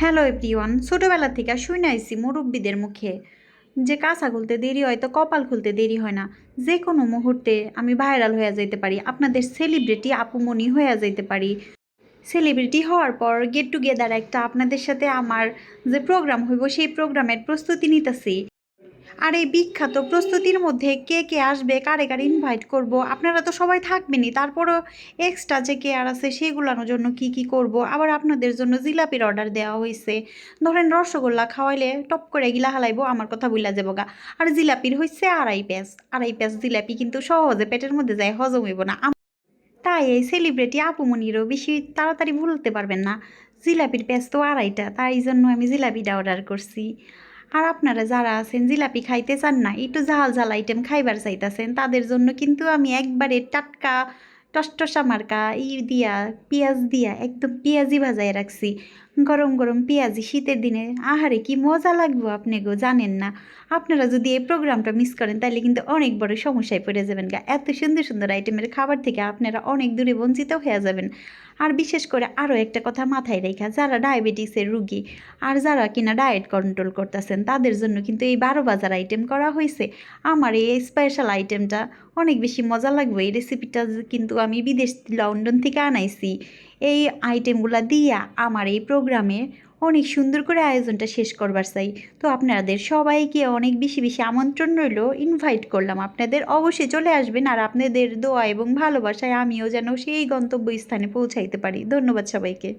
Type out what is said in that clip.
Hello everyone, ছোটোবেলা থেকে শুনে আইছি মুরব্বীদের মুখে যে কাঁচা খুলতে দেরি হয় তো কপাল খুলতে দেরি হয় না। যে কোনো মুহূর্তে আমি ভাইরাল হয়ে যেতে পারি, আপনাদের সেলিব্রিটি আপুমনি হয়ে যেতে পারি। সেলিব্রিটি হওয়ার পর গেট টুগেদার একটা আপনাদের সাথে আমার যে প্রোগ্রাম হইব সেই প্রোগ্রামের প্রস্তুতি নিতেছি। আর এই বিখ্যাত প্রস্তুতির মধ্যে কে কে আসবে, কারে কারে ইনভাইট করব, আপনারা তো সবাই থাকবেনই, তারপরও এক্সট্রা যে কে আর আছে সেগুলোর জন্য কি কি করব। আবার আপনাদের জন্য জিলাপির অর্ডার দেওয়া হয়েছে। ধরেন রসগোল্লা খাওয়াইলে টপ করে গিলা হালাইবো, আমার কথা বইলা যাবো গা। আর জিলাপির হয়েছে 2.5 প্যাঁচ, 2.5 প্যাঁচ জিলাপি কিন্তু সহজে পেটের মধ্যে যায়, হজম হইব না। তাই এই সেলিব্রিটি আপুমনিরও বেশি তাড়াতাড়ি ভুলতে পারবেন না। জিলাপির প্যাঁচ তো 2.5টা, তাই জন্য আমি জিলাপিটা অর্ডার করছি। আর আপনারা যারা আছেন জিলাপি খাইতে চান না, একটু ঝাল ঝাল আইটেম খাইবার চাইতেছেন, তাদের জন্য কিন্তু আমি একবারে টাটকা টসটসা মার্কা দিয়া পেঁয়াজ দিয়া একদম পেঁয়াজি ভাজায় রাখছি। গরম গরম পেঁয়াজি শীতের দিনে আহারে কি মজা লাগবো আপনি গো, জানেন না। আপনারা যদি এই প্রোগ্রামটা মিস করেন তাহলে কিন্তু অনেক বড় সমস্যায় পড়ে যাবেন গা। এত সুন্দর সুন্দর আইটেমের খাবার থেকে আপনারা অনেক দূরে বঞ্চিত হয়ে যাবেন। আর বিশেষ করে আরও একটা কথা মাথায় রেখা, যারা ডায়াবেটিসের রুগী আর যারা কিনা ডায়েট কন্ট্রোল করতেছেন তাদের জন্য কিন্তু এই 12 বাজার আইটেম করা হয়েছে। আমার এই স্পেশাল আইটেমটা অনেক বেশি মজা লাগবে। এই রেসিপিটা কিন্তু আমি বিদেশ লন্ডন থেকে আনাইছি। এই আইটেমগুলা দিয়া আমার এই প্রোগ্রামে অনেক সুন্দর করে আয়োজনটা শেষ করবার চাই। তো আপনাদের সবাইকে অনেক বেশি বেশি আমন্ত্রণ রইল, ইনভাইট করলাম। আপনাদের অবশ্যই চলে আসবেন, আর আপনাদের দোয়া এবং ভালোবাসায় আমিও যেন সেই গন্তব্যস্থানে পৌঁছাইতে পারি। ধন্যবাদ সবাইকে।